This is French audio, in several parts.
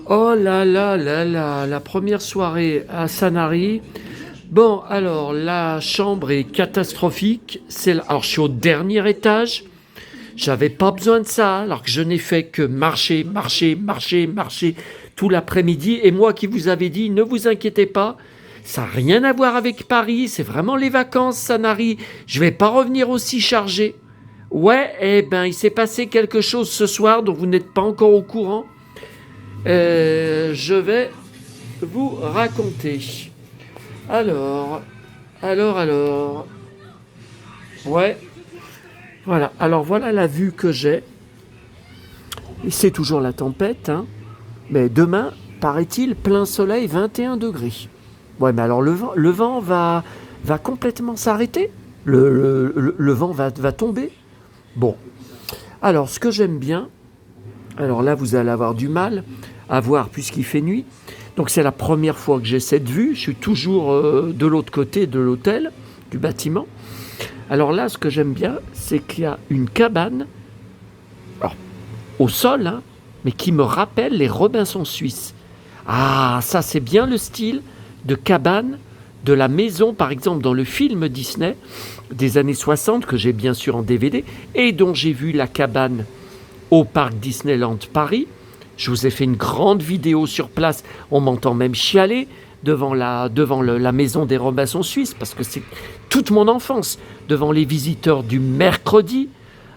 Oh là là là là, la première soirée à Sanary. Bon, alors, la chambre est catastrophique. Alors, je suis au dernier étage. J'avais pas besoin de ça, alors que je n'ai fait que marcher, marcher, marcher, marcher tout l'après-midi. Et moi qui vous avais dit, ne vous inquiétez pas, ça n'a rien à voir avec Paris. C'est vraiment les vacances, Sanary. Je vais pas revenir aussi chargé. Ouais, eh ben, il s'est passé quelque chose ce soir dont vous n'êtes pas encore au courant. Je vais vous raconter. Alors, alors. Ouais, voilà. Alors voilà la vue que j'ai. Et c'est toujours la tempête, hein. Mais demain, paraît-il, plein soleil, 21 degrés. Ouais, mais alors le vent va complètement s'arrêter. Le vent va tomber. Bon. Alors, ce que j'aime bien, alors là, vous allez avoir du mal à voir puisqu'il fait nuit. Donc, c'est la première fois que j'ai cette vue. Je suis toujours de l'autre côté de l'hôtel, du bâtiment. Alors là, ce que j'aime bien, c'est qu'il y a une cabane, alors, au sol, hein, mais qui me rappelle les Robinson suisses. Ah, ça, c'est bien le style de cabane de la maison, par exemple, dans le film Disney des années 60, que j'ai bien sûr en DVD, et dont j'ai vu la cabane au parc Disneyland Paris. Je vous ai fait une grande vidéo sur place. On m'entend même chialer devant la maison des Robinson suisses, parce que c'est toute mon enfance, devant les visiteurs du mercredi,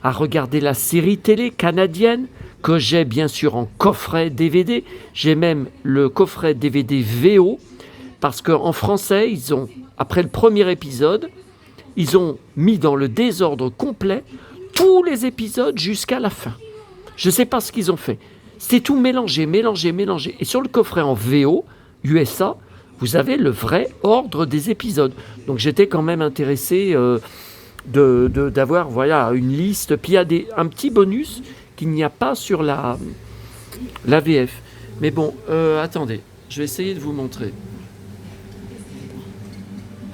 à regarder la série télé canadienne, que j'ai bien sûr en coffret DVD. J'ai même le coffret DVD VO, parce qu'en français, après le premier épisode, ils ont mis dans le désordre complet tous les épisodes jusqu'à la fin. Je ne sais pas ce qu'ils ont fait. C'est tout mélangé, mélangé, mélangé. Et sur le coffret en VO, USA, vous avez le vrai ordre des épisodes. Donc j'étais quand même intéressé d'avoir voilà, une liste. Puis il y a un petit bonus qu'il n'y a pas sur la VF. Mais bon, attendez, je vais essayer de vous montrer.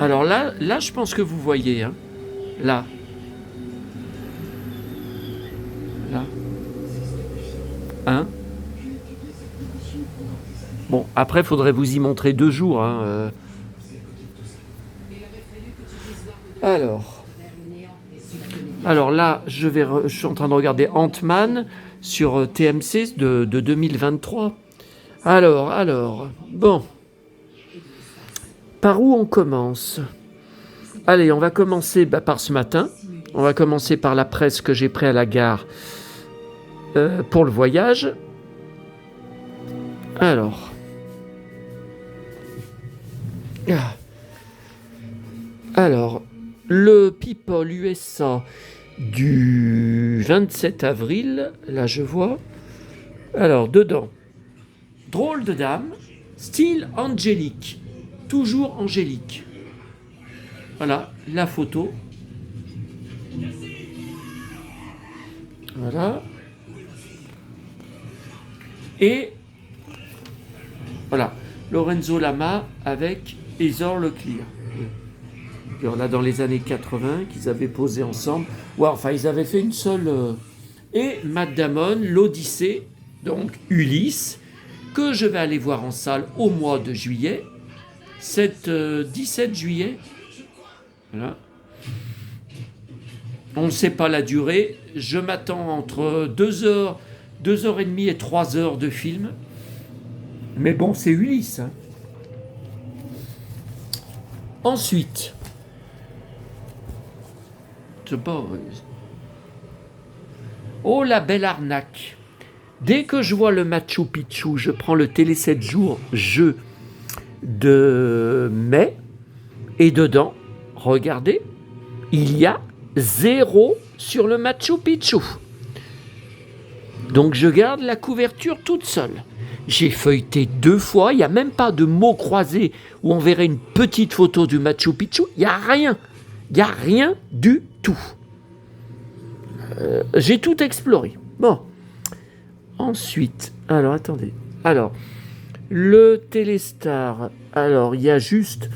Alors là, je pense que vous voyez, hein. Là. Hein. Bon, après, il faudrait vous y montrer 2 jours, hein. Alors là, je suis en train de regarder Ant-Man sur TMC de 2023. Alors, bon. Par où on commence ? Allez, on va commencer par ce matin. On va commencer par la presse que j'ai prise à la gare pour le voyage. Alors, le People USA du 27 avril, là je vois. Alors, dedans, drôle de dame, style angélique, toujours angélique. Voilà, la photo. Voilà. Et voilà, Lorenzo Lama avec Heather Locklear. Et on a dans les années 80 qu'ils avaient posé ensemble. Ouais, enfin, ils avaient fait une seule. Et Matt Damon, l'Odyssée, donc Ulysse, que je vais aller voir en salle au mois de juillet. 17 juillet. Voilà. On ne sait pas la durée. Je m'attends entre 2 heures, 2 heures et demie et 3 heures de film. Mais bon, c'est Ulysse, hein. Ensuite, oh la belle arnaque. Dès que je vois le Machu Picchu, je prends le Télé 7 jours jeu de mai, et dedans, regardez, il y a 0 sur le Machu Picchu. Donc je garde la couverture toute seule. J'ai feuilleté 2 fois, il n'y a même pas de mots croisés où on verrait une petite photo du Machu Picchu. Il n'y a rien. Il n'y a rien du tout. J'ai tout exploré. Bon. Ensuite, alors attendez. Alors, le Téléstar. Alors, il y a juste,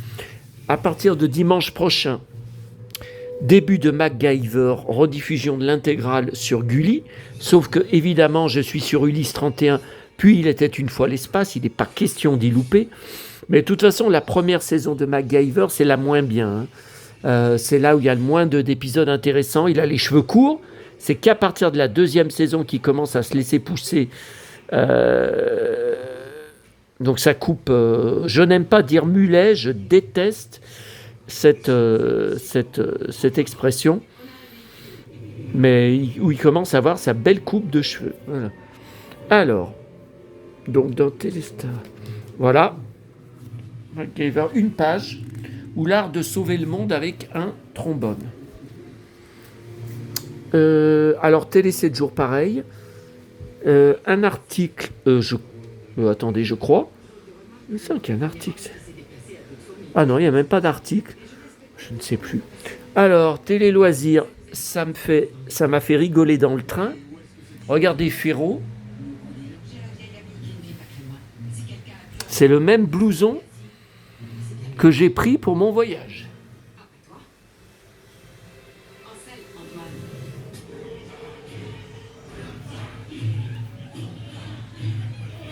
à partir de dimanche prochain, début de MacGyver, rediffusion de l'intégrale sur Gulli. Sauf que, évidemment, je suis sur Ulysse 31 Puis il était une fois l'espace, il n'est pas question d'y louper. Mais de toute façon, la première saison de MacGyver, c'est la moins bien. C'est là où il y a le moins d'épisodes intéressants. Il a les cheveux courts. C'est qu'à partir de la deuxième saison qu'il commence à se laisser pousser. Donc ça coupe. Je n'aime pas dire mulet, je déteste cette expression. Mais où il commence à avoir sa belle coupe de cheveux. Voilà. Alors, donc dans Téléstar, voilà. MacGyver, une page où l'art de sauver le monde avec un trombone. Alors, Télé 7 jours, pareil. Un article, attendez, je crois. Il me semble qu'il y a un article. Ah non, il n'y a même pas d'article. Je ne sais plus. Alors, Télé Loisirs, ça m'a fait rigoler dans le train. Regardez Ferro. C'est le même blouson que j'ai pris pour mon voyage.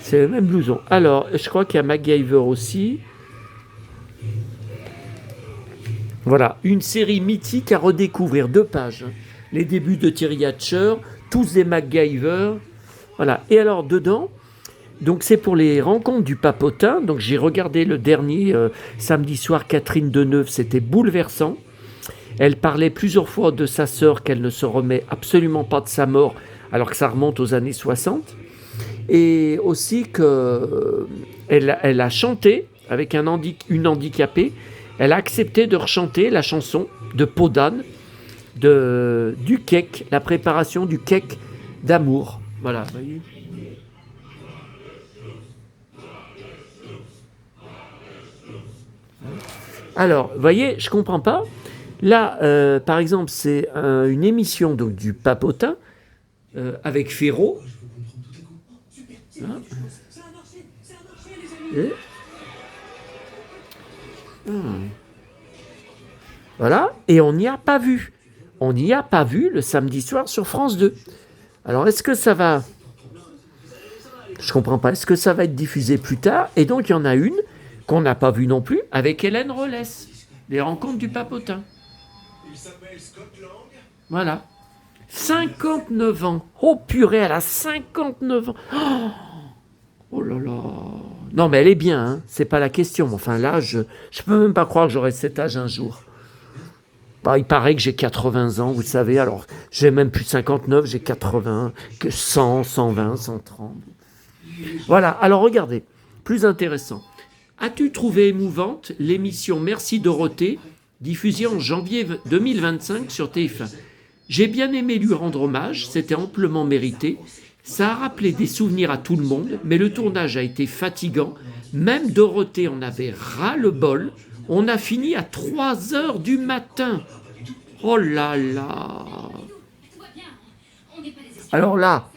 C'est le même blouson. Alors, je crois qu'il y a MacGyver aussi. Voilà, une série mythique à redécouvrir, 2 pages. Les débuts de Terry Hatcher, tous des MacGyver. Voilà, et alors dedans, donc c'est pour les rencontres du papotin. Donc j'ai regardé le dernier samedi soir, Catherine Deneuve, c'était bouleversant. Elle parlait plusieurs fois de sa sœur, qu'elle ne se remet absolument pas de sa mort, alors que ça remonte aux années 60. Et aussi qu'elle a chanté avec une handicapée. Elle a accepté de rechanter la chanson de Peau d'âne, du cake, la préparation du cake d'amour. Voilà, vous voyez. Alors, vous voyez, je comprends pas. Là, par exemple, c'est une émission donc, du papotin avec Ferro. Hein. Voilà, et on n'y a pas vu. On n'y a pas vu le samedi soir sur France 2. Alors, est-ce que ça va... Je comprends pas. Est-ce que ça va être diffusé plus tard? Et donc, il y en a une qu'on n'a pas vue non plus, avec Hélène Rollès. Les rencontres du papotin. Il s'appelle Scott Lang. Voilà. 59 ans. Oh purée, elle a 59 ans. Oh là là. Non, mais elle est bien, hein. C'est pas la question. Enfin, là, je peux même pas croire que j'aurai cet âge un jour. Bah, il paraît que j'ai 80 ans, vous savez. Alors, j'ai même plus de 59, j'ai 80, que 100, 120, 130. Voilà, alors regardez, plus intéressant. As-tu trouvé émouvante l'émission Merci Dorothée, diffusée en janvier 2025 sur TF1? J'ai bien aimé lui rendre hommage, c'était amplement mérité. Ça a rappelé des souvenirs à tout le monde, mais le tournage a été fatigant. Même Dorothée en avait ras-le-bol. On a fini à 3h du matin. Oh là là. Alors là,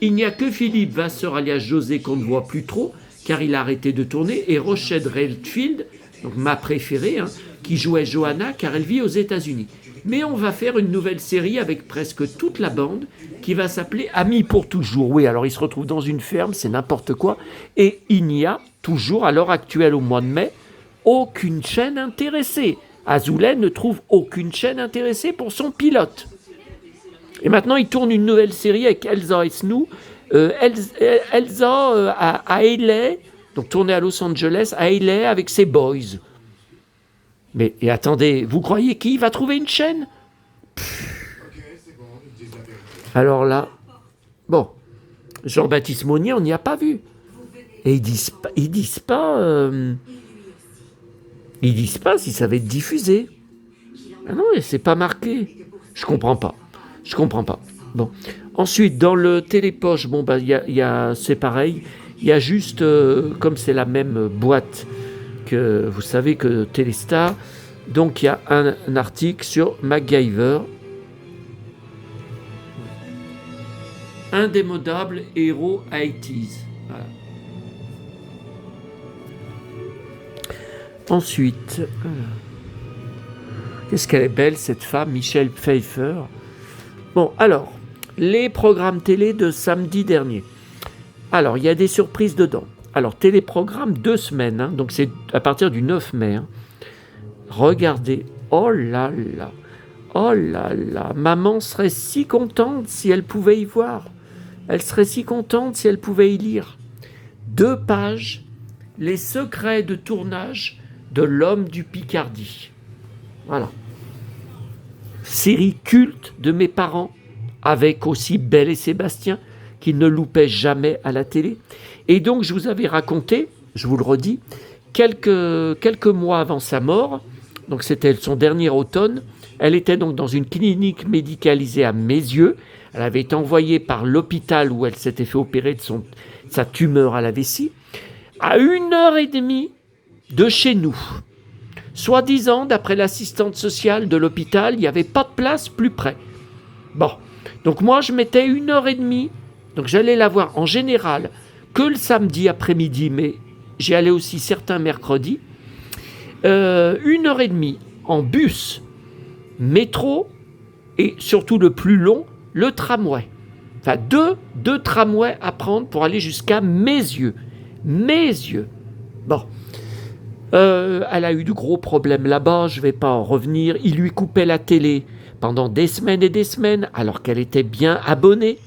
il n'y a que Philippe Vasseur alias José qu'on ne voit plus trop, car il a arrêté de tourner, et Rochelle Redfield, donc ma préférée, qui jouait Johanna, car elle vit aux États-Unis. Mais on va faire une nouvelle série avec presque toute la bande, qui va s'appeler Amis pour toujours. Oui, alors ils se retrouvent dans une ferme, c'est n'importe quoi, et il n'y a toujours, à l'heure actuelle, au mois de mai, aucune chaîne intéressée. Azoulay ne trouve aucune chaîne intéressée pour son pilote. Et maintenant, il tourne une nouvelle série avec Elsa Esnou. Elsa à LA, donc tournée à Los Angeles, à LA avec ses boys. Mais et attendez, vous croyez qui va trouver une chaîne? Alors là, bon, Jean-Baptiste Monnier, on n'y a pas vu. Et ils disent pas si ça va être diffusé. Ah non, c'est pas marqué. Je comprends pas. Bon. Ensuite, dans le télépoche, bon bah c'est pareil. Il y a juste, comme c'est la même boîte que vous savez que Téléstar, donc il y a un article sur MacGyver. Indémodable héros 80s. Voilà. Ensuite, qu'est-ce qu'elle est belle cette femme, Michelle Pfeiffer. Bon, alors, les programmes télé de samedi dernier. Alors, il y a des surprises dedans. Alors, téléprogramme 2 semaines, hein, donc c'est à partir du 9 mai. Hein. Regardez, oh là là, oh là là, maman serait si contente si elle pouvait y voir. Elle serait si contente si elle pouvait y lire. 2 pages, les secrets de tournage de L'Homme du Picardie. Voilà. Série culte de mes parents, avec aussi Belle et Sébastien, qui ne loupait jamais à la télé. Et donc, je vous avais raconté, je vous le redis, quelques mois avant sa mort, donc c'était son dernier automne, elle était donc dans une clinique médicalisée à Mézieux. Elle avait été envoyée par l'hôpital où elle s'était fait opérer de sa tumeur à la vessie, à 1h30 de chez nous. Soi-disant, d'après l'assistante sociale de l'hôpital, il n'y avait pas de place plus près. Bon, donc moi je mettais 1h30, donc j'allais la voir en général que le samedi après-midi, mais j'y allais aussi certains mercredis. 1h30 en bus, métro et surtout le plus long, le tramway. Enfin, deux tramways à prendre pour aller jusqu'à Mézieux. Mézieux. Bon. Elle a eu de gros problèmes là-bas, je ne vais pas en revenir. Il lui coupait la télé pendant des semaines et des semaines, alors qu'elle était bien abonnée.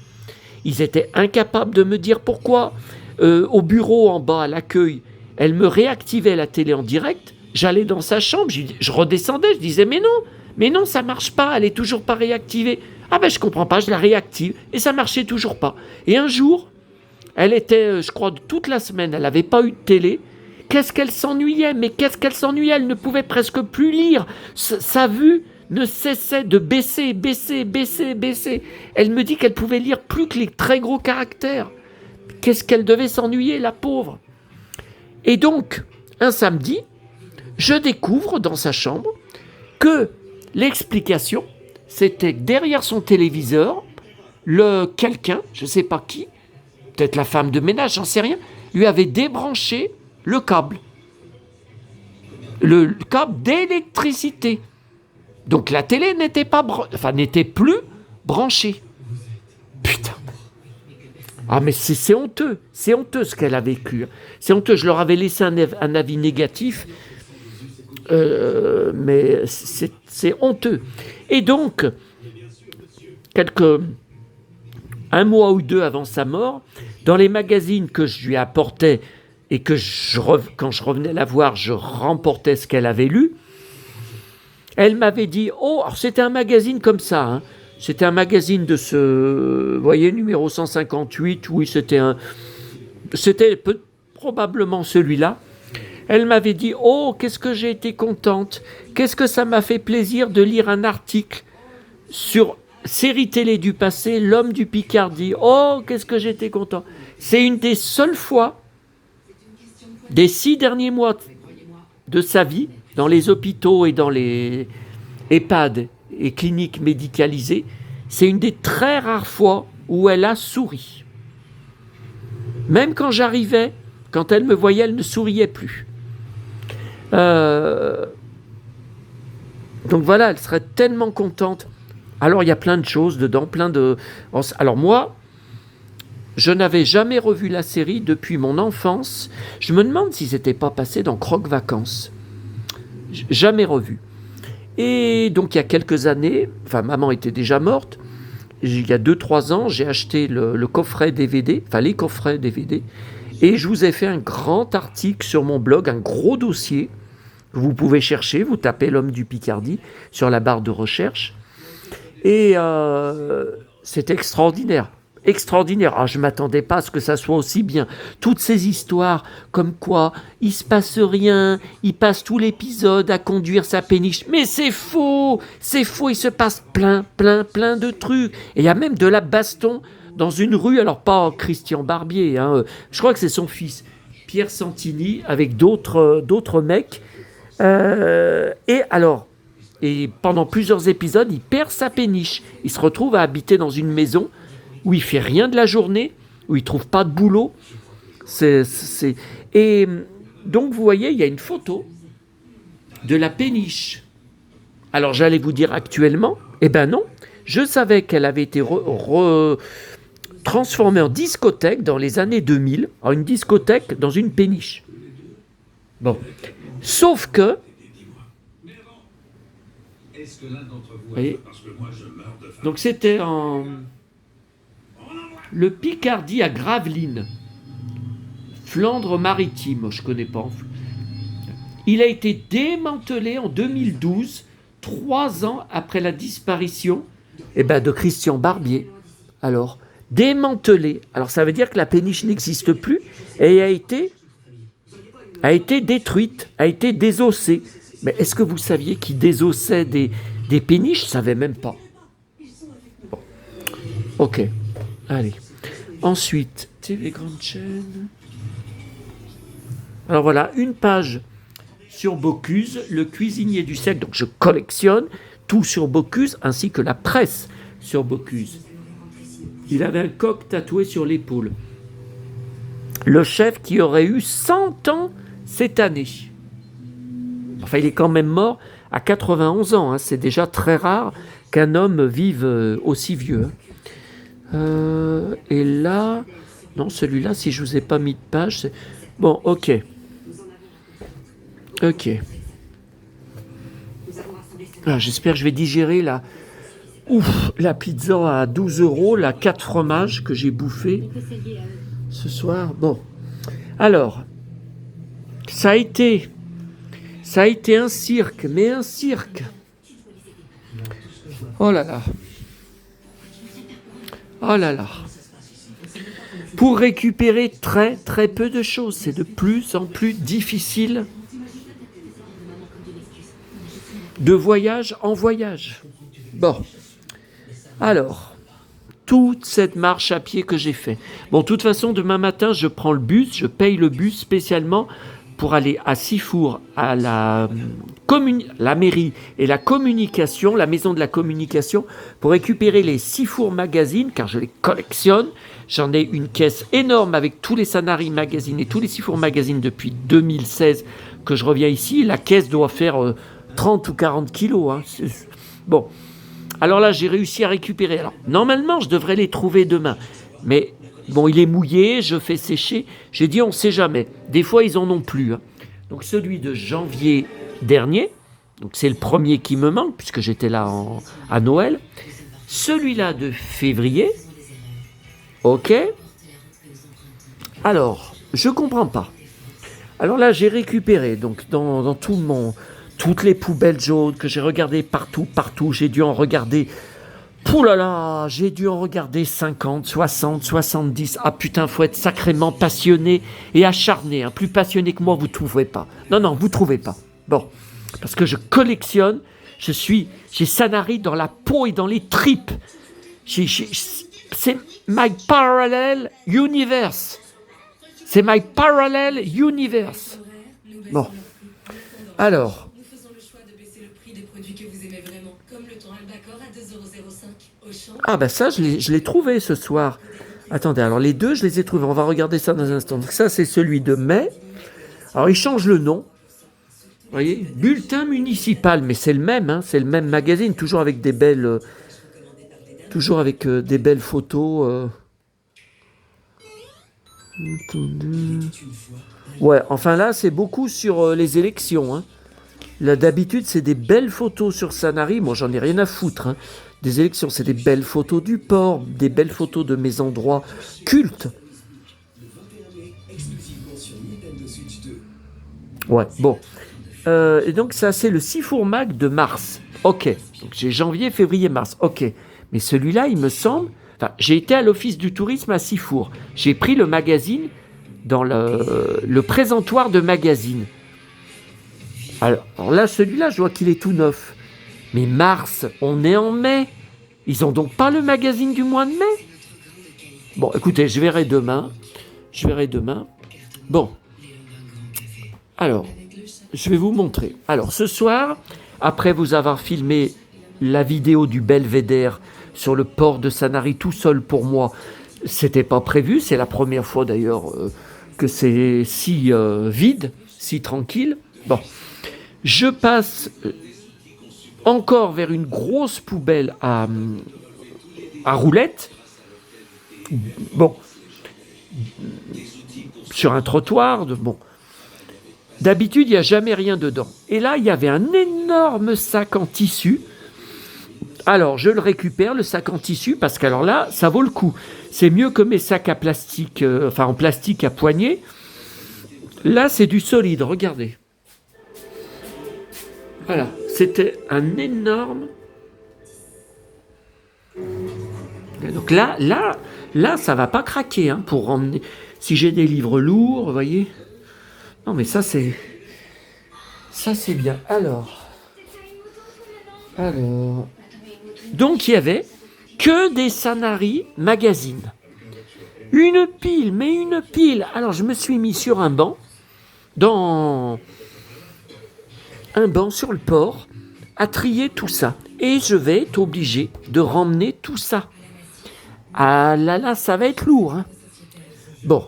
Ils étaient incapables de me dire pourquoi. Au bureau en bas, à l'accueil, elle me réactivait la télé en direct. J'allais dans sa chambre, je redescendais, je disais mais non, ça marche pas, elle est toujours pas réactivée. Ah ben je comprends pas, je la réactive et ça marchait toujours pas. Et un jour, elle était, je crois, toute la semaine, elle n'avait pas eu de télé. Qu'est-ce qu'elle s'ennuyait, mais qu'est-ce qu'elle s'ennuyait, elle ne pouvait presque plus lire. Sa vue ne cessait de baisser. Elle me dit qu'elle pouvait lire plus que les très gros caractères. Qu'est-ce qu'elle devait s'ennuyer, la pauvre. Et donc, un samedi, je découvre dans sa chambre que l'explication, c'était que derrière son téléviseur, quelqu'un, je ne sais pas qui, peut-être la femme de ménage, j'en sais rien, lui avait débranché le câble d'électricité. Donc la télé n'était plus branchée. Putain. Ah mais c'est honteux ce qu'elle a vécu. C'est honteux, je leur avais laissé un avis négatif, mais c'est honteux. Et donc, un mois ou 2 avant sa mort, dans les magazines que je lui apportais et que quand je revenais la voir, je remportais ce qu'elle avait lu, elle m'avait dit, alors c'était un magazine comme ça, hein, c'était un magazine de vous voyez, numéro 158, oui, c'était probablement celui-là. Elle m'avait dit, qu'est-ce que j'ai été contente, qu'est-ce que ça m'a fait plaisir de lire un article sur série télé du passé, L'Homme du Picardie. Qu'est-ce que j'étais content. C'est une des seules fois, des 6 derniers mois de sa vie, dans les hôpitaux et dans les EHPAD et cliniques médicalisées, c'est une des très rares fois où elle a souri. Même quand j'arrivais, quand elle me voyait, elle ne souriait plus. Donc voilà, elle serait tellement contente. Alors il y a plein de choses dedans, Alors moi, je n'avais jamais revu la série depuis mon enfance. Je me demande si c'était pas passé dans Croque Vacances. Jamais revu. Et donc il y a quelques années, maman était déjà morte, il y a 2-3 ans, j'ai acheté le coffret DVD, les coffrets DVD, et je vous ai fait un grand article sur mon blog, un gros dossier. Vous pouvez chercher, vous tapez L'Homme du Picardie sur la barre de recherche. Et c'est extraordinaire. Je ne m'attendais pas à ce que ça soit aussi bien. Toutes ces histoires, comme quoi il se passe rien, il passe tout l'épisode à conduire sa péniche. Mais c'est faux, il se passe plein de trucs. Et il y a même de la baston dans une rue, alors pas Christian Barbier, hein, je crois que c'est son fils, Pierre Santini, avec d'autres mecs. Et pendant plusieurs épisodes, il perd sa péniche. Il se retrouve à habiter dans une maison où il fait rien de la journée, où il trouve pas de boulot. Et donc, vous voyez, il y a une photo de la péniche. Alors, j'allais vous dire actuellement, non. Je savais qu'elle avait été transformée en discothèque dans les années 2000, en une discothèque dans une péniche. Bon. Sauf que... Vous voyez, donc c'était en... Le Picardie à Gravelines. Flandre-Maritime, je ne connais pas. Il a été démantelé en 2012, 3 ans après la disparition de Christian Barbier. Alors, démantelé. Alors, ça veut dire que la péniche n'existe plus et a été détruite, a été désossée. Mais est-ce que vous saviez qui désossait des péniches? Je ne savais même pas. Bon. Ok, allez. Ensuite, TV Grande Chaîne. Alors voilà, une page sur Bocuse, le cuisinier du siècle. Donc je collectionne tout sur Bocuse, ainsi que la presse sur Bocuse. Il avait un coq tatoué sur l'épaule. Le chef qui aurait eu 100 ans cette année. Enfin, il est quand même mort à 91 ans. Hein. C'est déjà très rare qu'un homme vive aussi vieux. Et là... Non, celui-là, si je ne vous ai pas mis de page... c'est... Bon, ok. Ok. Ah, j'espère que je vais digérer la pizza à 12 €, la 4 fromages que j'ai bouffé ce soir. Bon. Alors, ça a été un cirque, mais un cirque. Oh là là. Oh là là. Pour récupérer très très peu de choses, c'est de plus en plus difficile de voyage en voyage. Bon, alors, toute cette marche à pied que j'ai fait. Bon, de toute façon, demain matin, je prends le bus, je paye le bus spécialement pour aller à Sifour, à la mairie et la communication, la maison de la communication, pour récupérer les Sifour magazines, car je les collectionne. J'en ai une caisse énorme avec tous les Sanary magazines et tous les Sifour magazines depuis 2016 que je reviens ici. La caisse doit faire 30 ou 40 kilos. Hein. Bon, alors là, j'ai réussi à récupérer. Alors, normalement, je devrais les trouver demain. Mais bon, il est mouillé, je fais sécher. J'ai dit, on ne sait jamais. Des fois, ils en ont plus. Hein. Donc, celui de janvier dernier, donc c'est le premier qui me manque, puisque j'étais là à Noël. Celui-là de février, ok. Alors, je ne comprends pas. Alors là, j'ai récupéré, donc dans toutes les poubelles jaunes que j'ai regardées partout, j'ai dû en regarder... Pouh là là, j'ai dû en regarder 50, 60, 70. Ah putain, faut être sacrément passionné et acharné. Hein. Plus passionné que moi, vous ne trouverez pas. Non, vous ne trouvez pas. Bon, parce que je collectionne, j'ai Sanary dans la peau et dans les tripes. C'est my parallel universe. C'est my parallel universe. Bon, alors... Ah ben ça, je l'ai trouvé ce soir. Attendez, alors les deux, je les ai trouvés. On va regarder ça dans un instant. Donc ça, c'est celui de mai. Alors, il change le nom. Vous voyez, bulletin municipal, mais c'est le même. Hein, c'est le même magazine, toujours avec des belles, des belles photos. Ouais, enfin là, c'est beaucoup sur les élections. Hein. Là, d'habitude, c'est des belles photos sur Sanary. Moi, j'en ai rien à foutre. Hein. Des élections, c'est des belles photos du port, des belles photos de mes endroits cultes. Ouais, bon. Et donc, ça, c'est le Sifour Mag de mars. Ok. Donc, j'ai janvier, février, mars. Ok. Mais celui-là, il me semble... Enfin, j'ai été à l'office du tourisme à Sifour. J'ai pris le magazine dans le présentoir de magazine. Alors là, celui-là, je vois qu'il est tout neuf. Mais mars, on est en mai. Ils ont donc pas le magazine du mois de mai? Bon, écoutez, je verrai demain. Bon. Alors, je vais vous montrer. Alors, ce soir, après vous avoir filmé la vidéo du Belvédère sur le port de Sanary tout seul pour moi, c'était pas prévu. C'est la première fois d'ailleurs que c'est si vide, si tranquille. Bon. Je passe encore vers une grosse poubelle à à roulettes. Bon, sur un trottoir, bon. D'habitude, il n'y a jamais rien dedans. Et là, il y avait un énorme sac en tissu. Alors, je le récupère, le sac en tissu, parce qu'alors là, ça vaut le coup. C'est mieux que mes sacs à plastique, en plastique à poignée. Là, c'est du solide, regardez. Voilà, c'était un énorme... Donc là, ça va pas craquer, hein, pour emmener... Si j'ai des livres lourds, vous voyez. Non, mais ça, c'est bien. Alors... Donc, il y avait que des Sanary magazines. Une pile, mais une pile. Alors, je me suis mis sur un banc, sur le port, à trier tout ça. Et je vais être obligé de ramener tout ça. Ah là, ça va être lourd, hein. Bon,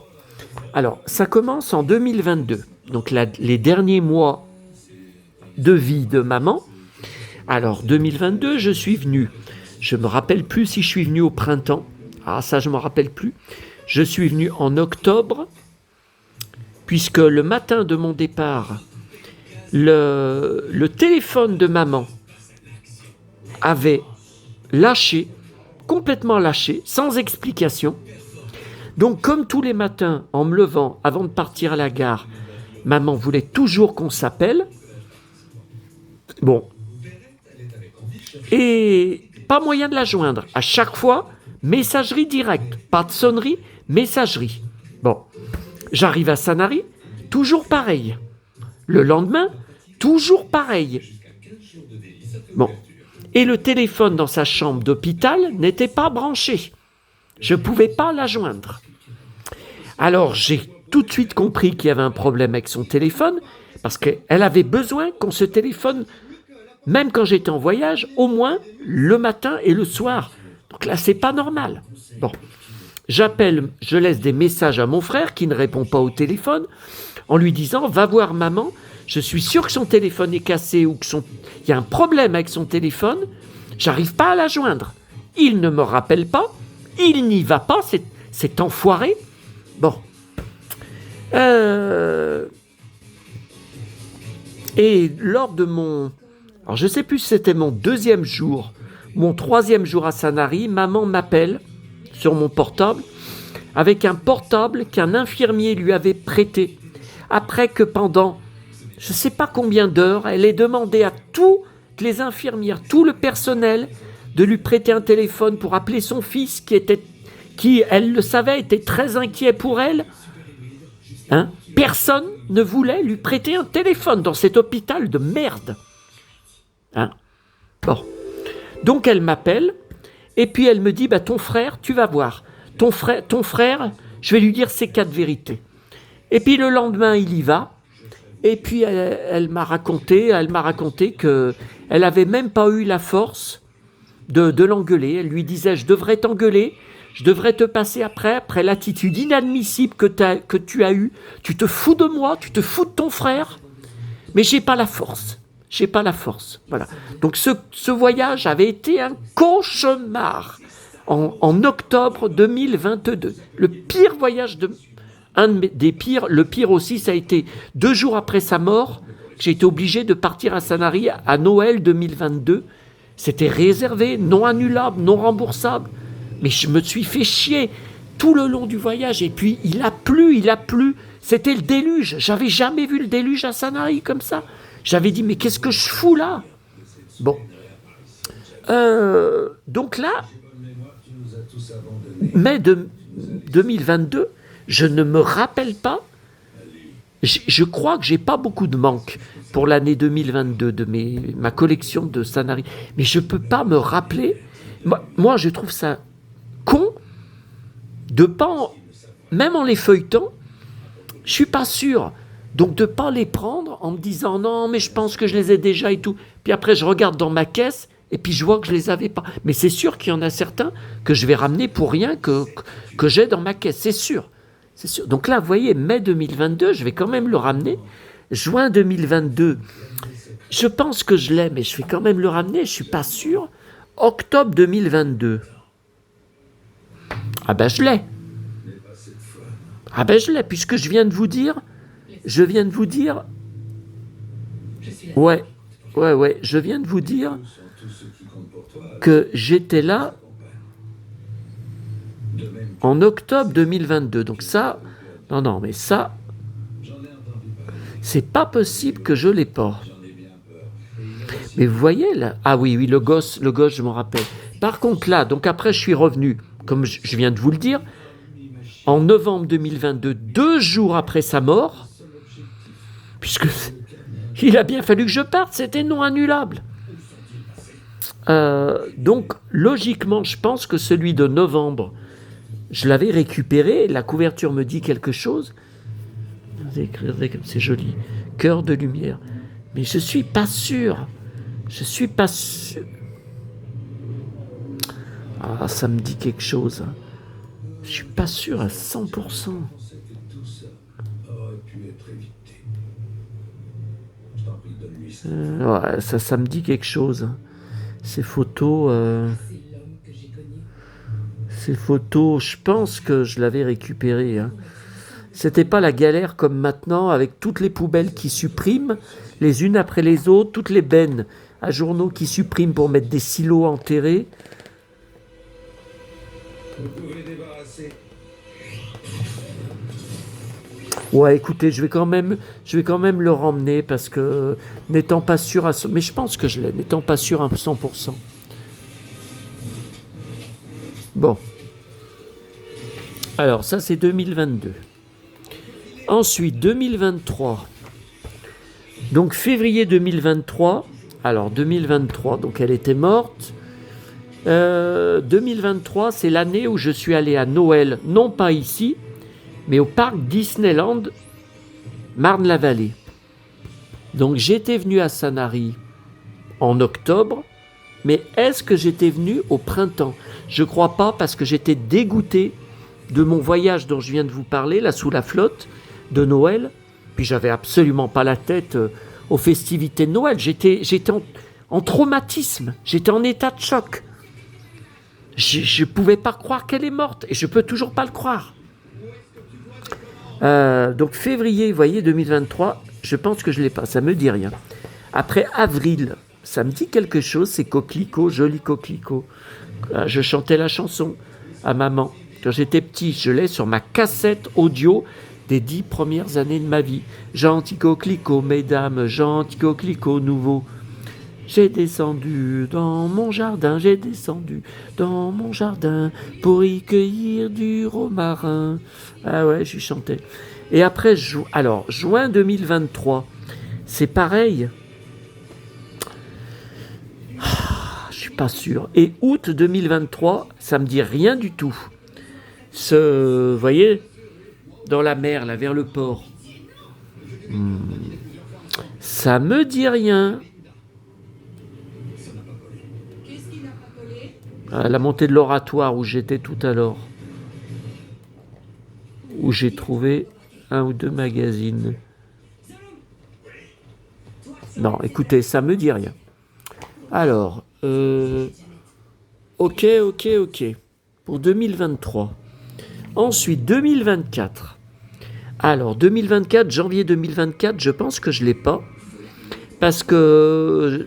alors, ça commence en 2022. Donc, les derniers mois de vie de maman. Alors, 2022, je suis venu. Je ne me rappelle plus si je suis venu au printemps. Ah, ça, je ne me rappelle plus. Je suis venu en octobre, puisque le matin de mon départ, le téléphone de maman avait lâché, complètement lâché, sans explication. Donc, comme tous les matins, en me levant, avant de partir à la gare, maman voulait toujours qu'on s'appelle. Bon. Et pas moyen de la joindre. À chaque fois, messagerie directe. Pas de sonnerie, messagerie. Bon. J'arrive à Sanary, toujours pareil. Le lendemain, toujours pareil. Bon. Et le téléphone dans sa chambre d'hôpital n'était pas branché. Je ne pouvais pas la joindre. Alors, j'ai tout de suite compris qu'il y avait un problème avec son téléphone, parce qu'elle avait besoin qu'on se téléphone, même quand j'étais en voyage, au moins le matin et le soir. Donc là, c'est pas normal. Bon, j'appelle, je laisse des messages à mon frère qui ne répond pas au téléphone, en lui disant « Va voir maman, je suis sûr que son téléphone est cassé ou qu'il y a un problème avec son téléphone, j'arrive pas à la joindre. Il ne me rappelle pas, il n'y va pas, c'est enfoiré. » Bon. Et lors de mon... Alors, je ne sais plus si c'était mon deuxième jour, mon troisième jour à Sanary, maman m'appelle sur mon portable, avec un portable qu'un infirmier lui avait prêté, après que pendant, je ne sais pas combien d'heures, elle ait demandé à toutes les infirmières, tout le personnel, de lui prêter un téléphone pour appeler son fils, qui, elle le savait, était très inquiet pour elle. Hein? Personne ne voulait lui prêter un téléphone dans cet hôpital de merde. Hein? Bon. Donc elle m'appelle, et puis elle me dit, bah, ton frère, tu vas voir. Ton frère, je vais lui dire ces 4 vérités. Et puis le lendemain, il y va, et puis elle m'a raconté qu'elle n'avait même pas eu la force de l'engueuler. Elle lui disait, je devrais t'engueuler, je devrais te passer après l'attitude inadmissible que tu as eue. Tu te fous de moi, tu te fous de ton frère, mais j'ai pas la force. Voilà. Donc ce voyage avait été un cauchemar en octobre 2022. Le pire voyage des pires. Le pire aussi, ça a été 2 jours après sa mort, j'ai été obligé de partir à Sanary à Noël 2022. C'était réservé, non annulable, non remboursable. Mais je me suis fait chier tout le long du voyage. Et puis, il a plu. C'était le déluge. J'avais jamais vu le déluge à Sanary comme ça. J'avais dit, mais qu'est-ce que je fous là? Bon. Donc là, mai 2022, je ne me rappelle pas. Je crois que j'ai pas beaucoup de manque pour l'année 2022 de ma collection de Sanary. Mais je peux pas me rappeler. Moi, je trouve ça con de pas, même en les feuilletant, je suis pas sûr. Donc de pas les prendre en me disant non, mais je pense que je les ai déjà et tout. Puis après, je regarde dans ma caisse et puis je vois que je les avais pas. Mais c'est sûr qu'il y en a certains que je vais ramener pour rien que j'ai dans ma caisse. C'est sûr. Donc là, vous voyez, mai 2022, je vais quand même le ramener. Juin 2022, je pense que je l'ai, mais je vais quand même le ramener. Je suis pas sûr. Octobre 2022. Ah ben je l'ai. Ah ben je l'ai, puisque je viens de vous dire, ouais, je viens de vous dire que j'étais là en octobre 2022. Donc ça, non, mais ça, c'est pas possible que je l'ai pas. Mais vous voyez là, ah oui, le gosse, je m'en rappelle. Par contre là, donc après je suis revenu, comme je viens de vous le dire, en novembre 2022, 2 jours après sa mort, puisque il a bien fallu que je parte, c'était non annulable. Donc logiquement, je pense que celui de novembre, je l'avais récupéré, la couverture me dit quelque chose. Regardez comme c'est joli, cœur de lumière. Mais je suis pas sûr. Ah, ça me dit quelque chose. Je suis pas sûr à 100%. Ouais, ça me dit quelque chose. Ces photos, je pense que je l'avais récupéré. C'était pas la galère comme maintenant, avec toutes les poubelles qui suppriment, les unes après les autres, toutes les bennes à journaux qui suppriment pour mettre des silos enterrés. Vous pouvez débarrasser. Ouais, écoutez, je vais quand même le ramener parce que n'étant pas sûr à... Mais je pense que je l'ai, n'étant pas sûr à 100%. Bon. Alors, ça, c'est 2022. Ensuite, 2023. Donc, février 2023. Alors, 2023, donc elle était morte. 2023, c'est l'année où je suis allé à Noël, non pas ici, mais au parc Disneyland, Marne-la-Vallée. Donc, j'étais venu à Sanary en octobre, mais est-ce que j'étais venu au printemps? Je crois pas, parce que j'étais dégoûté de mon voyage dont je viens de vous parler, là, sous la flotte de Noël. Puis j'avais absolument pas la tête aux festivités de Noël. J'étais en traumatisme, j'étais en état de choc. Je pouvais pas croire qu'elle est morte, et je peux toujours pas le croire. Donc février, vous voyez, 2023, je pense que je l'ai pas, ça me dit rien. Après avril, ça me dit quelque chose, c'est Coquelicot, joli Coquelicot. Je chantais la chanson à maman. Quand j'étais petit, je l'ai sur ma cassette audio des 10 premières années de ma vie. Gentil Coquelicot, mesdames, gentil Coquelicot nouveau. J'ai descendu dans mon jardin pour y cueillir du romarin. Ah ouais, je chantais. Et après, juin 2023, c'est pareil. Je suis pas sûr. Et août 2023, ça me dit rien du tout. Vous voyez, dans la mer, là, vers le port. Ça me dit rien. À la montée de l'Oratoire où j'étais tout à l'heure, où j'ai trouvé 1 ou 2 magazines. Non, écoutez, ça me dit rien. Alors, ok. Pour 2023. Ensuite, 2024. Alors, 2024, janvier 2024, je pense que je ne l'ai pas. Parce que...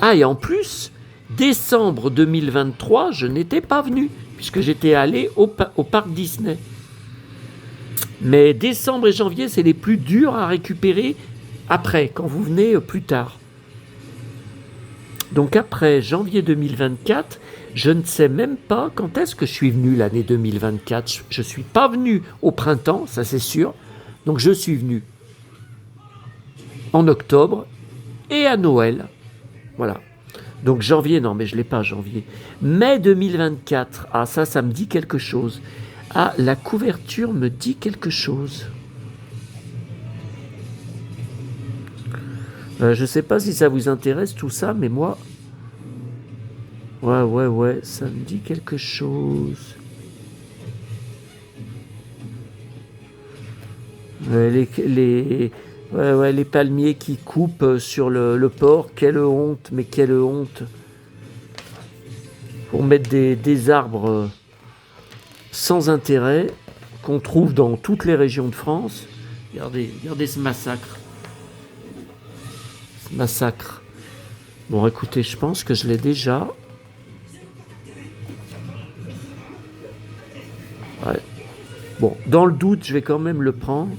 Ah, et en plus, décembre 2023, je n'étais pas venu, puisque j'étais allé au parc Disney. Mais décembre et janvier, c'est les plus durs à récupérer après, quand vous venez plus tard. Donc après janvier 2024, je ne sais même pas quand est-ce que je suis venu l'année 2024. Je ne suis pas venu au printemps, ça c'est sûr. Donc je suis venu en octobre et à Noël. Voilà. Donc janvier, non mais je ne l'ai pas janvier. Mai 2024, ah ça me dit quelque chose. Ah, la couverture me dit quelque chose. Je ne sais pas si ça vous intéresse tout ça, mais moi... Ouais, ça me dit quelque chose. Les palmiers qui coupent sur le port, quelle honte, mais quelle honte. pour mettre des arbres sans intérêt qu'on trouve dans toutes les régions de France. Regardez ce massacre. Ce massacre. Bon, écoutez, je pense que je l'ai déjà. Ouais. Bon, dans le doute, je vais quand même le prendre.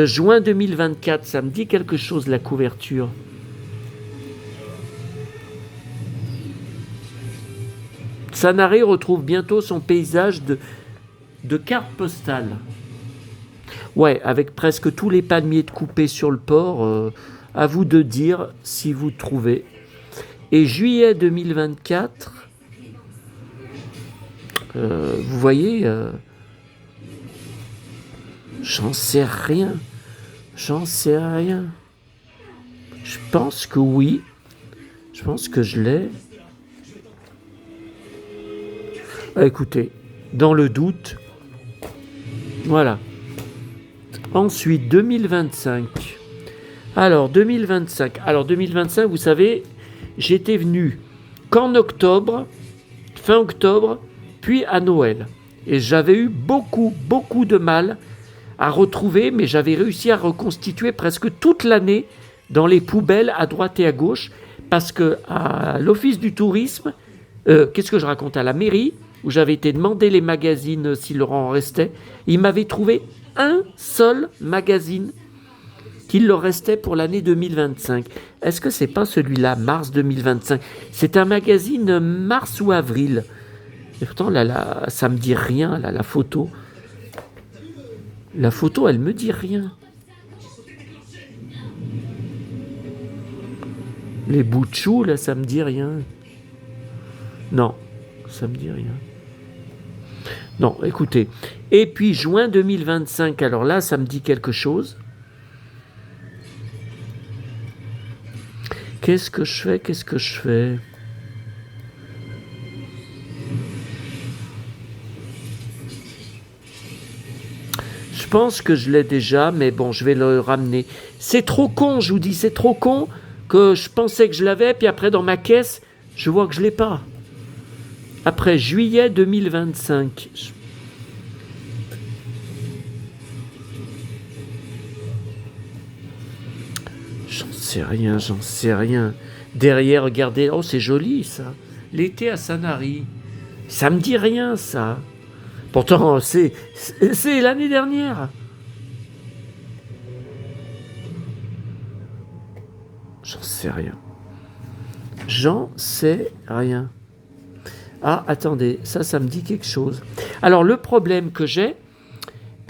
Juin 2024, ça me dit quelque chose, la couverture. Sanaré retrouve bientôt son paysage de cartes postales. Ouais, avec presque tous les palmiers de coupés sur le port. À vous de dire si vous trouvez. Et juillet 2024, vous voyez, j'en sais rien. J'en sais rien. Je pense que oui. Je pense que je l'ai. Écoutez, dans le doute, voilà. Ensuite, 2025. Alors, 2025, vous savez, j'étais venu qu'en octobre, fin octobre, puis à Noël. Et j'avais eu beaucoup de mal à retrouver, mais j'avais réussi à reconstituer presque toute l'année dans les poubelles à droite et à gauche, parce que à l'office du tourisme, qu'est-ce que je raconte, à la mairie, où j'avais été demander les magazines s'il leur en restait, ils m'avaient trouvé un seul magazine qu'il leur restait pour l'année 2025. Est-ce que c'est pas celui-là, mars 2025? C'est un magazine mars ou avril. Et pourtant, là, ça me dit rien, là, la photo. La photo, elle me dit rien. Les bouts de chou, là, ça me dit rien. Non, ça me dit rien. Non, écoutez. Et puis, juin 2025, alors là, ça me dit quelque chose. Qu'est-ce que je fais? Je pense que je l'ai déjà, mais bon, je vais le ramener. C'est trop con, je vous dis, c'est trop con que je pensais que je l'avais, puis après, dans ma caisse, je vois que je ne l'ai pas. Après, juillet 2025. J'en sais rien. Derrière, regardez, oh, c'est joli, ça. L'été à Sanary. Ça me dit rien, ça. Pourtant, c'est l'année dernière. J'en sais rien. J'en sais rien. Ah, attendez, ça me dit quelque chose. Alors, le problème que j'ai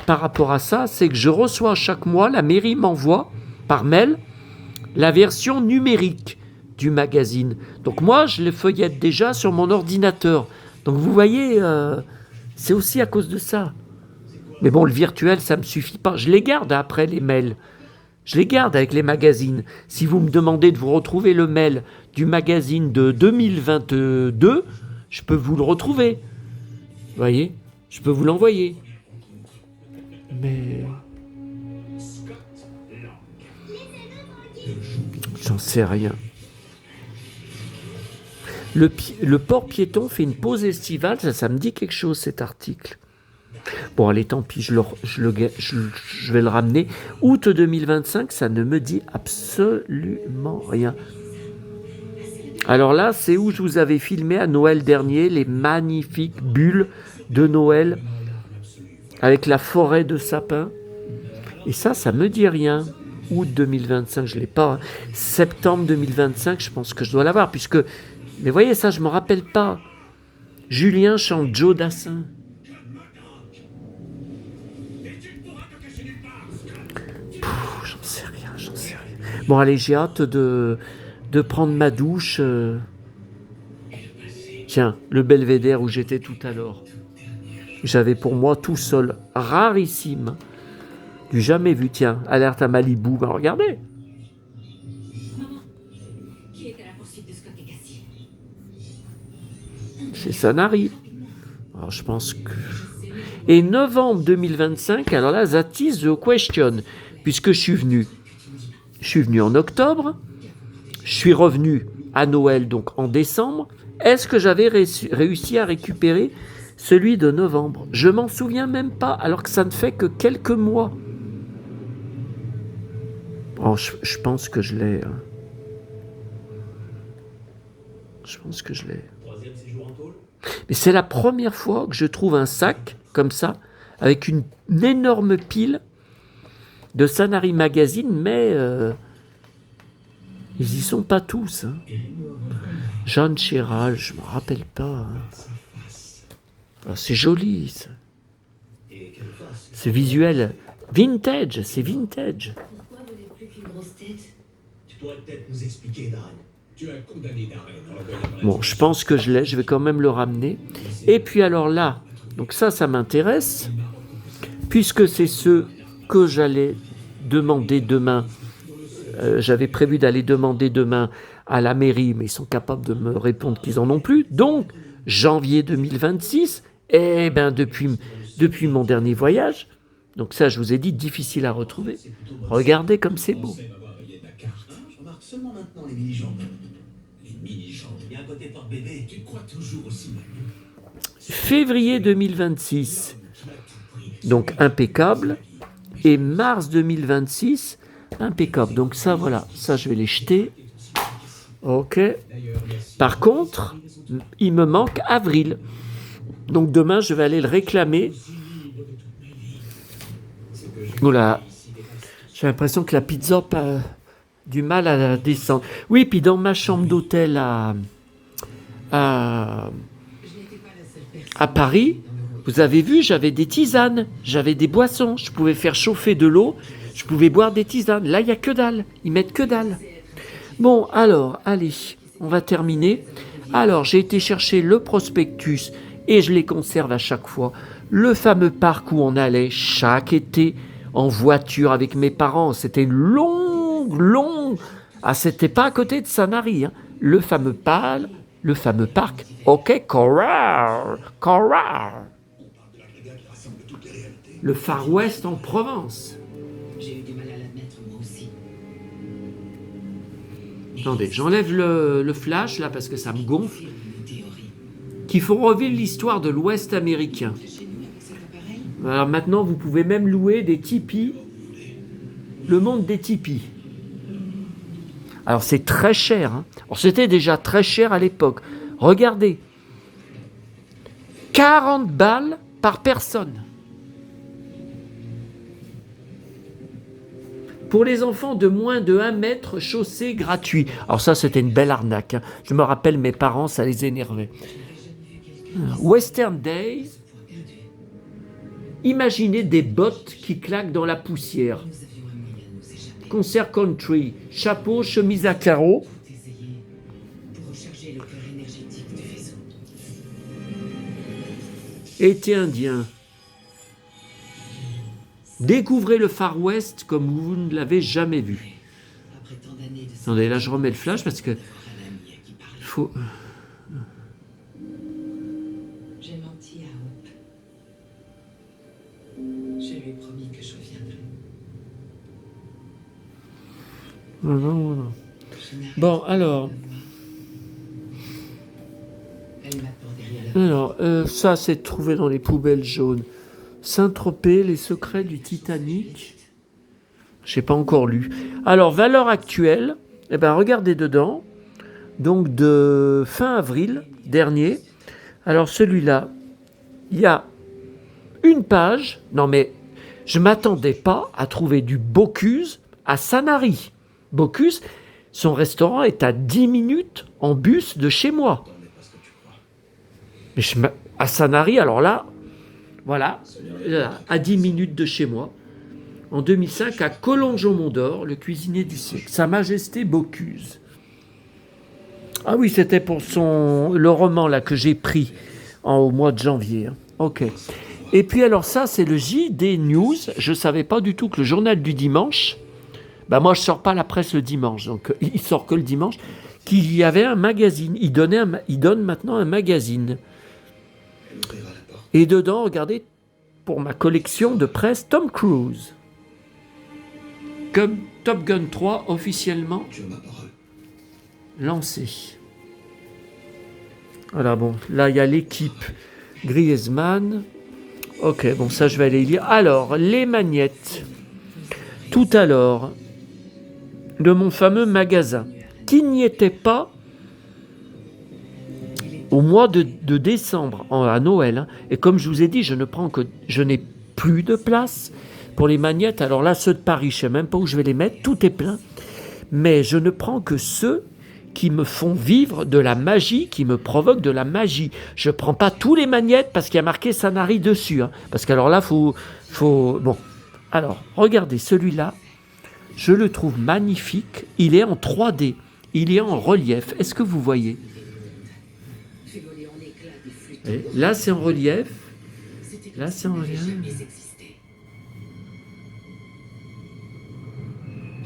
par rapport à ça, c'est que je reçois chaque mois, la mairie m'envoie par mail la version numérique du magazine. Donc moi, je le feuillette déjà sur mon ordinateur. Donc vous voyez, c'est aussi à cause de ça. Mais bon, le virtuel, ça ne me suffit pas. Je les garde après, les mails. Je les garde avec les magazines. Si vous me demandez de vous retrouver le mail du magazine de 2022, je peux vous le retrouver. Vous voyez, je peux vous l'envoyer. Mais... j'en sais rien. Le port piéton fait une pause estivale, ça me dit quelque chose, cet article. Bon, allez, tant pis, je vais le ramener. Août 2025, ça ne me dit absolument rien. Alors là, c'est où je vous avais filmé à Noël dernier les magnifiques bulles de Noël avec la forêt de sapins. Et ça me dit rien. Août 2025, je ne l'ai pas. Septembre 2025, je pense que je dois l'avoir, puisque... mais voyez, ça, je ne me rappelle pas. Julien chante Joe Dassin. J'en sais rien. Bon, allez, j'ai hâte de prendre ma douche. Tiens, le belvédère où j'étais tout à l'heure. J'avais pour moi tout seul, rarissime. Du jamais vu, tiens, alerte à Malibu. Ben, regardez. C'est Sanary. Alors, je pense que... Et novembre 2025, alors là, that is the question. Puisque je suis venu en octobre, je suis revenu à Noël, donc en décembre, Est-ce que j'avais réussi à récupérer celui de novembre? Je m'en souviens même pas, alors que ça ne fait que quelques mois. Oh, je pense que je l'ai. Hein. Je pense que je l'ai. Mais c'est la première fois que je trouve un sac comme ça, avec une énorme pile de Sanari Magazine, mais ils y sont pas tous. Hein. Jeanne Chéral, je me rappelle pas. Hein. Oh, c'est joli, ça. C'est visuel. Vintage, c'est vintage. Pourquoi vous n'êtes plus qu'une grosse tête? Tu pourrais peut-être nous expliquer, Darren. Tu as condamné Darren. Bon, je pense que je l'ai, je vais quand même le ramener. Et puis alors là, donc ça m'intéresse, puisque c'est ce que j'allais demander demain. J'avais prévu d'aller demander demain à la mairie, mais ils sont capables de me répondre qu'ils en ont plus. Donc, janvier 2026, eh bien depuis mon dernier voyage, donc ça je vous ai dit, difficile à retrouver. Regardez comme c'est beau. Je remarque seulement maintenant les mini-jambes. Les mini-jambes. Il y a un côté porte-bébé. Tu crois toujours aussi mal. Février 2026, donc impeccable. Et mars 2026, impeccable. Donc ça, voilà, ça je vais les jeter. Ok. Par contre, il me manque avril. Donc demain, je vais aller le réclamer. Oula, j'ai l'impression que la pizza a du mal à descendre. Oui, puis dans ma chambre d'hôtel à Paris, vous avez vu, j'avais des tisanes, j'avais des boissons, je pouvais faire chauffer de l'eau, je pouvais boire des tisanes. Là, il n'y a que dalle, ils mettent que dalle. Bon, alors, allez, on va terminer. Alors, j'ai été chercher le prospectus et je les conserve à chaque fois. Le fameux parc où on allait chaque été en voiture avec mes parents. C'était une longue... Ah, c'était pas à côté de Sanary, hein. Le fameux parc. Ok, Corral. Le Far West en Provence. J'ai eu du mal à l'admettre, moi aussi. Attendez, j'enlève le flash là parce que ça me gonfle. Une théorie. Qu'il faut revivre l'histoire de l'Ouest américain. Chez nous, avec cet appareil, Alors maintenant, vous pouvez même louer des tipis. Le monde des tipis. Alors c'est très cher. Hein. Alors c'était déjà très cher à l'époque. Regardez. 40 balles par personne. Pour les enfants de moins de 1 mètre, chaussée gratuit. Alors ça, c'était une belle arnaque. Hein. Je me rappelle, mes parents, ça les énervait. Western Days. Imaginez des bottes qui claquent dans la poussière. nous avions un moyen de nous échapper. Concert country, chapeau, chemise à carreaux. Tout essayer pour recharger le cœur énergétique du vaisseau. Été indien. Découvrez le Far West comme vous ne l'avez jamais vu. Après tant d'années de Attendez, là je remets le flash parce que faut... j'ai menti à Hope. Je lui ai promis que je reviendrais. Voilà. Je n'arrive Bon, pas alors, à le voir. Elle m'attend derrière la ça c'est trouvé dans les poubelles jaunes. Saint-Tropez, les secrets du Titanic. J'ai pas encore lu. Alors, valeur actuelle, eh ben, regardez dedans. Donc, de fin avril dernier. Alors, celui-là, il y a une page. Non, mais je m'attendais pas à trouver du Bocuse à Sanary. Bocuse, son restaurant est à 10 minutes en bus de chez moi. Mais à Sanary, alors là, voilà, à 10 minutes de chez moi. En 2005, à Collonges-au-Mont-d'Or, le cuisinier du siècle. Sa Majesté Bocuse. Ah oui, c'était pour le roman là que j'ai pris au mois de janvier. Hein. Ok. Et puis alors ça, c'est le JD News. Je ne savais pas du tout que le journal du dimanche, bah moi je ne sors pas la presse le dimanche, donc il sort que le dimanche, qu'il y avait un magazine. Il donne maintenant un magazine. Et dedans, regardez, pour ma collection de presse, Tom Cruise. Comme Top Gun 3 officiellement lancé. Voilà, bon, là, il y a l'équipe Griezmann. Ok, bon, ça, je vais aller lire. Alors, les magnettes. Tout à l'heure, de mon fameux magasin, qui n'y était pas au mois de décembre, à Noël. Hein. Et comme je vous ai dit, je n'ai plus de place pour les magnettes. Alors là, ceux de Paris, je ne sais même pas où je vais les mettre. Tout est plein. Mais je ne prends que ceux qui me font vivre de la magie, qui me provoquent de la magie. Je ne prends pas tous les magnettes parce qu'il y a marqué Sanary dessus. Hein. Parce qu'alors là, faut... Bon. Alors, regardez, celui-là, je le trouve magnifique. Il est en 3D. Il est en relief. Est-ce que vous voyez ? Et là, c'est en relief. Là, c'est en relief.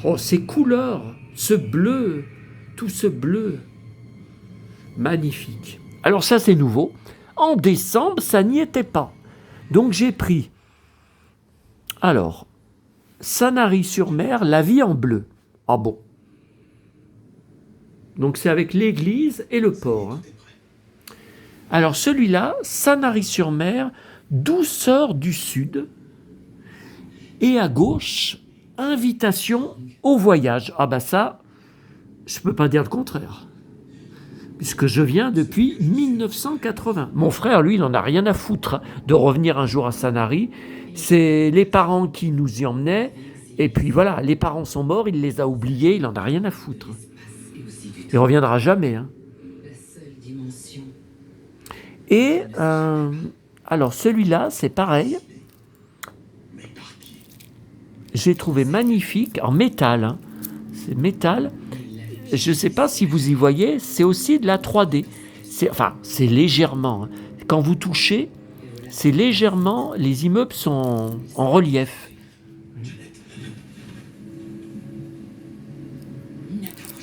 Oh, ces couleurs, ce bleu, tout ce bleu. Magnifique. Alors ça, c'est nouveau. En décembre, ça n'y était pas. Donc, j'ai pris... Alors, Sanary-sur-Mer, la vie en bleu. Ah bon. Donc, c'est avec l'église et le port. Hein. Alors, celui-là, Sanary-sur-Mer, douceur du sud. Et à gauche, invitation au voyage. Ah ben ça, je ne peux pas dire le contraire. Puisque je viens depuis 1980. Mon frère, lui, il n'en a rien à foutre de revenir un jour à Sanary. C'est les parents qui nous y emmenaient. Et puis voilà, les parents sont morts, il les a oubliés, il n'en a rien à foutre. Il ne reviendra jamais. Hein. Et alors celui-là, c'est pareil. J'ai trouvé magnifique, en métal. Hein. C'est métal. Je ne sais pas si vous y voyez, c'est aussi de la 3D. C'est légèrement. Hein. Quand vous touchez, c'est légèrement, les immeubles sont en relief.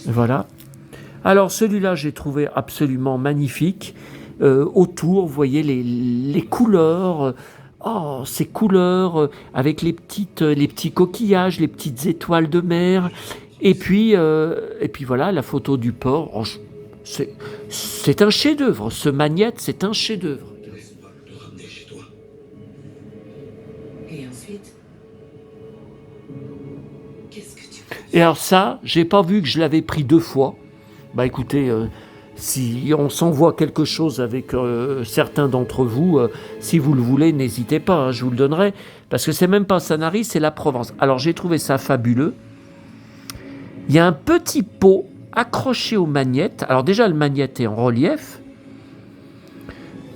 Voilà. Alors celui-là, j'ai trouvé absolument magnifique. Autour, vous voyez les couleurs. Oh, ces couleurs avec les petits coquillages, les petites étoiles de mer. Et puis voilà, la photo du port. Oh, c'est un chef-d'œuvre. Ce magnète, c'est un chef-d'œuvre. Et ensuite, qu'est-ce que tu... Et alors ça, j'ai pas vu que je l'avais pris 2 fois. Bah écoutez, si on s'envoie quelque chose avec certains d'entre vous, si vous le voulez, n'hésitez pas, hein, je vous le donnerai. Parce que c'est même pas Sanary, c'est la Provence. Alors j'ai trouvé ça fabuleux. Il y a un petit pot accroché aux magnettes. Alors déjà, le magnète est en relief.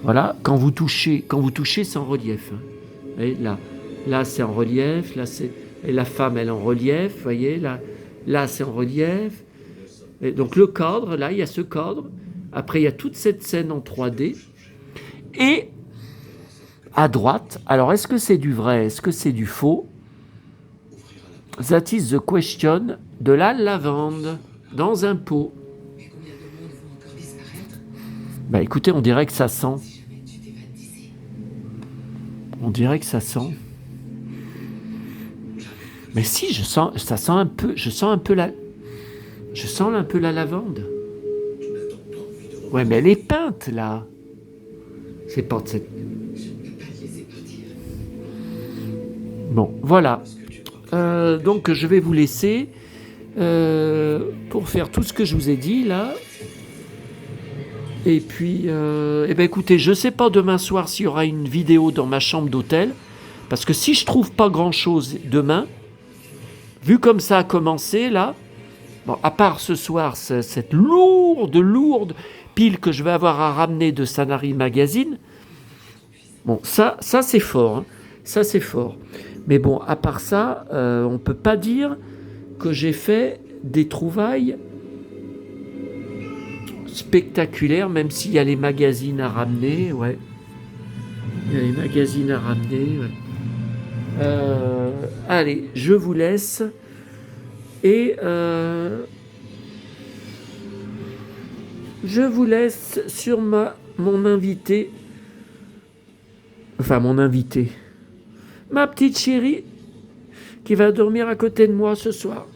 Voilà, quand vous touchez, c'est en relief. Hein. Et là c'est en relief. Là, et la femme, elle est en relief. Vous voyez, là c'est en relief. Et donc le cadre, là, il y a ce cadre. Après, il y a toute cette scène en 3D. Et à droite, alors est-ce que c'est du vrai, est-ce que c'est du faux? That is the question, de la lavande dans un pot. Mais combien de monde vont encore disparaître Bah écoutez, on dirait que ça sent. si jamais tu t'évades d'ici? On dirait que ça sent. Mais si, ça sent un peu, je sens un peu la lavande. Ouais, mais elle est peinte, là. C'est pas de cette... Bon, voilà. Donc, je vais vous laisser pour faire tout ce que je vous ai dit, là. Et puis, écoutez, je ne sais pas demain soir s'il y aura une vidéo dans ma chambre d'hôtel. Parce que si je trouve pas grand-chose demain, vu comme ça a commencé, là, bon, à part ce soir, cette lourde pile que je vais avoir à ramener de Sanary Magazine, bon, ça c'est fort. Hein. Ça, c'est fort. Mais bon, à part ça, on ne peut pas dire que j'ai fait des trouvailles spectaculaires, même s'il y a les magazines à ramener. Ouais. Il y a les magazines à ramener. Ouais. Allez, je vous laisse. Et je vous laisse sur mon invité. Enfin, mon invité. Ma petite chérie qui va dormir à côté de moi ce soir.